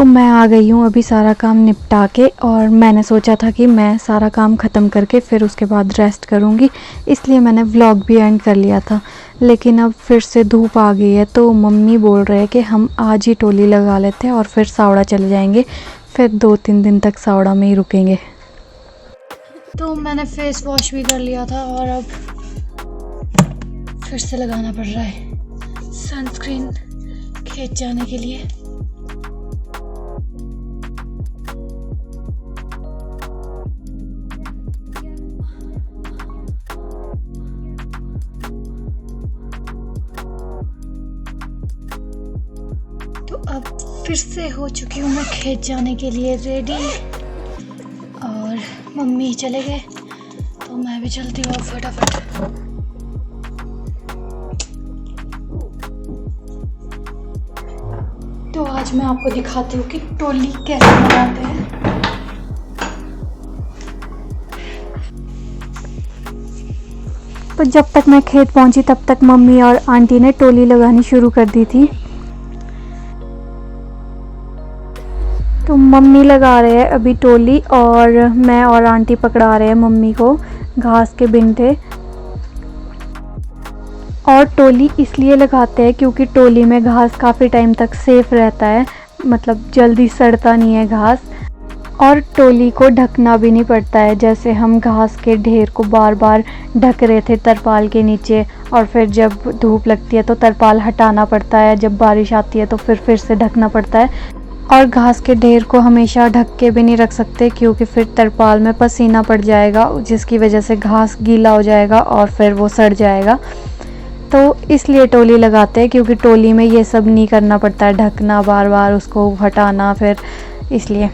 तो मैं आ गई हूँ अभी सारा काम निपटा के, और मैंने सोचा था कि मैं सारा काम ख़त्म करके फिर उसके बाद रेस्ट करूँगी, इसलिए मैंने व्लॉग भी एंड कर लिया था। लेकिन अब फिर से धूप आ गई है, तो मम्मी बोल रहे हैं कि हम आज ही टोली लगा लेते हैं और फिर सावड़ा चले जाएंगे, फिर 2-3 दिन तक सावड़ा में ही रुकेंगे। तो मैंने फेस वॉश भी कर लिया था और अब फिर से लगाना पड़ रहा है सनस्क्रीन खेत जाने के लिए। तो अब फिर से हो चुकी हूँ मैं खेत जाने के लिए रेडी, और मम्मी चले गए तो मैं भी चलती हूँ फटाफट। तो आज मैं आपको दिखाती हूँ कि टोली कैसे बनाते हैं। तो जब तक मैं खेत पहुँची तब तक मम्मी और आंटी ने टोली लगानी शुरू कर दी थी। तो मम्मी लगा रहे हैं अभी टोली, और मैं और आंटी पकड़ा रहे हैं मम्मी को घास के बिंठे। और टोली इसलिए लगाते हैं क्योंकि टोली में घास काफ़ी टाइम तक सेफ रहता है, मतलब जल्दी सड़ता नहीं है घास, और टोली को ढकना भी नहीं पड़ता है। जैसे हम घास के ढेर को बार बार ढक रहे थे तरपाल के नीचे, और फिर जब धूप लगती है तो तरपाल हटाना पड़ता है, जब बारिश आती है तो फिर से ढकना पड़ता है। और घास के ढेर को हमेशा ढक के भी नहीं रख सकते क्योंकि फिर तरपाल में पसीना पड़ जाएगा, जिसकी वजह से घास गीला हो जाएगा और फिर वो सड़ जाएगा। तो इसलिए टोली लगाते हैं, क्योंकि टोली में ये सब नहीं करना पड़ता है, ढकना, बार बार उसको हटाना, फिर इसलिए।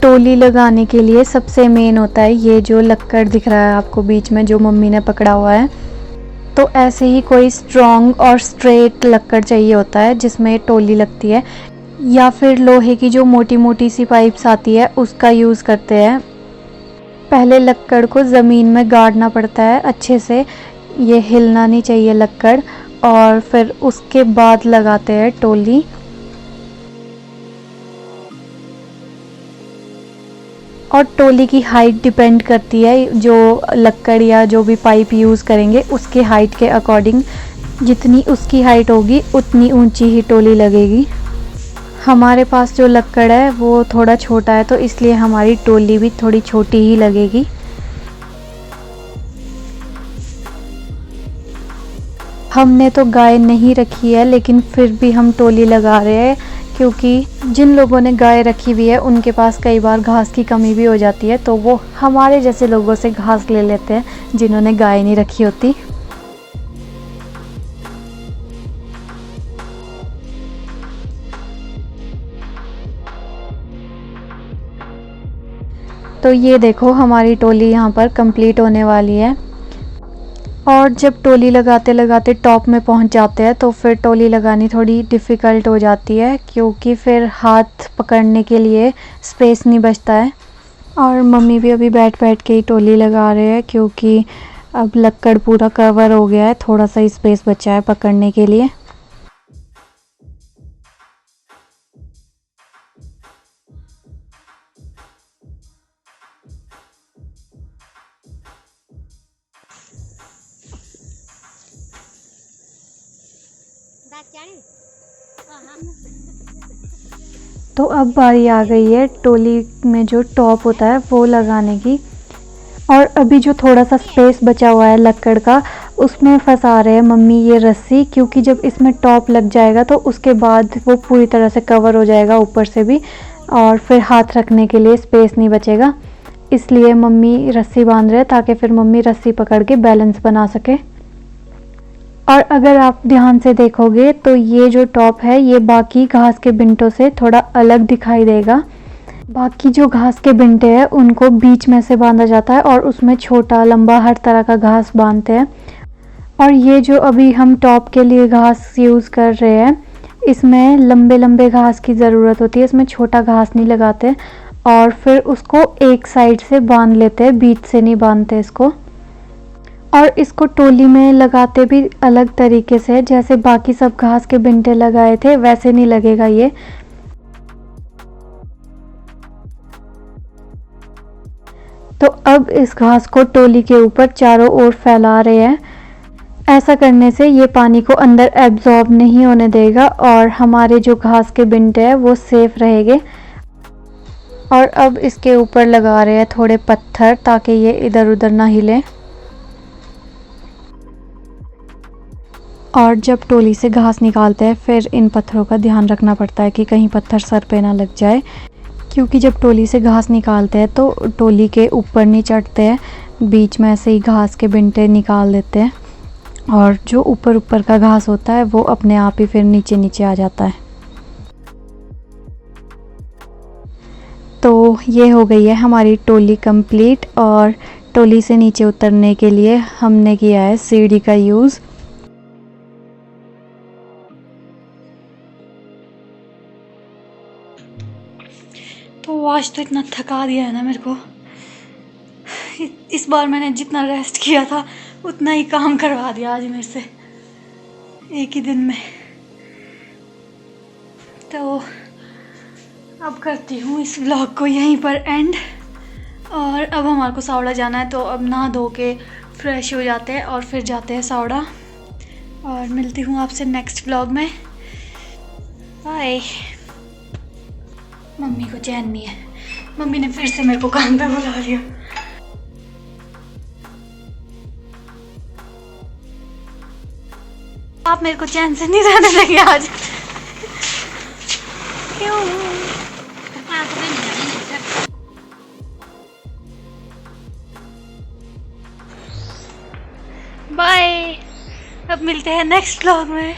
टोली लगाने के लिए सबसे मेन होता है ये जो लक्कड़ दिख रहा है आपको बीच में, जो मम्मी ने पकड़ा हुआ है। तो ऐसे ही कोई स्ट्रॉन्ग और स्ट्रेट लक्कड़ चाहिए होता है जिसमें टोली लगती है, या फिर लोहे की जो मोटी मोटी सी पाइप्स आती है उसका यूज़ करते हैं। पहले लक्कड़ को ज़मीन में गाड़ना पड़ता है अच्छे से, ये हिलना नहीं चाहिए लक्कड़, और फिर उसके बाद लगाते हैं टोली। और टोली की हाइट डिपेंड करती है, जो लक्कड़ या जो भी पाइप यूज़ करेंगे उसके हाइट के अकॉर्डिंग, जितनी उसकी हाइट होगी उतनी ऊंची ही टोली लगेगी। हमारे पास जो लक्कड़ है वो थोड़ा छोटा है, तो इसलिए हमारी टोली भी थोड़ी छोटी ही लगेगी। हमने तो गाय नहीं रखी है, लेकिन फिर भी हम टोली लगा रहे हैं, क्योंकि जिन लोगों ने गाय रखी हुई है उनके पास कई बार घास की कमी भी हो जाती है, तो वो हमारे जैसे लोगों से घास ले लेते हैं जिन्होंने गाय नहीं रखी होती। तो ये देखो हमारी टोली यहाँ पर कंप्लीट होने वाली है। और जब टोली लगाते लगाते टॉप में पहुंच जाते हैं तो फिर टोली लगानी थोड़ी डिफ़िकल्ट हो जाती है, क्योंकि फिर हाथ पकड़ने के लिए स्पेस नहीं बचता है। और मम्मी भी अभी बैठ बैठ के ही टोली लगा रहे हैं, क्योंकि अब लक्कड़ पूरा कवर हो गया है, थोड़ा सा ही स्पेस बचा है पकड़ने के लिए। तो अब बारी आ गई है टोली में जो टॉप होता है वो लगाने की। और अभी जो थोड़ा सा स्पेस बचा हुआ है लक्कड़ का, उसमें फंसा रहे हैं मम्मी ये रस्सी, क्योंकि जब इसमें टॉप लग जाएगा तो उसके बाद वो पूरी तरह से कवर हो जाएगा ऊपर से भी, और फिर हाथ रखने के लिए स्पेस नहीं बचेगा। इसलिए मम्मी रस्सी बांध रहे हैं ताकि फिर मम्मी रस्सी पकड़ के बैलेंस बना सके। और अगर आप ध्यान से देखोगे तो ये जो टॉप है ये बाकी घास के बिंटों से थोड़ा अलग दिखाई देगा। बाकी जो घास के बिंटे हैं उनको बीच में से बांधा जाता है, और उसमें छोटा लंबा हर तरह का घास बांधते हैं। और ये जो अभी हम टॉप के लिए घास यूज़ कर रहे हैं, इसमें लंबे लंबे घास की ज़रूरत होती है, इसमें छोटा घास नहीं लगाते। और फिर उसको एक साइड से बांध लेते हैं, बीच से नहीं बांधते इसको। और इसको टोली में लगाते भी अलग तरीके से, जैसे बाकी सब घास के बिंटे लगाए थे वैसे नहीं लगेगा ये। तो अब इस घास को टोली के ऊपर चारों ओर फैला रहे हैं। ऐसा करने से ये पानी को अंदर एब्जॉर्ब नहीं होने देगा और हमारे जो घास के बिंटे हैं वो सेफ रहेंगे। और अब इसके ऊपर लगा रहे हैं थोड़े पत्थर ताकि ये इधर उधर ना हिले। और जब टोली से घास निकालते हैं फिर इन पत्थरों का ध्यान रखना पड़ता है कि कहीं पत्थर सर पे ना लग जाए, क्योंकि जब टोली से घास निकालते हैं तो टोली के ऊपर नहीं चढ़ते हैं, बीच में ऐसे ही घास के बिंटे निकाल देते हैं और जो ऊपर ऊपर का घास होता है वो अपने आप ही फिर नीचे नीचे आ जाता है। तो ये हो गई है हमारी टोली कंप्लीट। और टोली से नीचे उतरने के लिए हमने किया है सीढ़ी का यूज़। तो आज तो इतना थका दिया है ना मेरे को। इस बार मैंने जितना रेस्ट किया था उतना ही काम करवा दिया आज मेरे से एक ही दिन में। तो अब करती हूँ इस व्लॉग को यहीं पर एंड। और अब हमारे को सावड़ा जाना है, तो अब नहा धो के फ्रेश हो जाते हैं और फिर जाते हैं सावड़ा। और मिलती हूँ आपसे नेक्स्ट व्लॉग में। बाय। मम्मी को चैन नहीं है, मम्मी ने फिर से मेरे को काम पे बुला लिया। आप मेरे को चैन से नहीं रहने देंगे आज। क्यों? बाय। अब मिलते हैं नेक्स्ट व्लॉग में।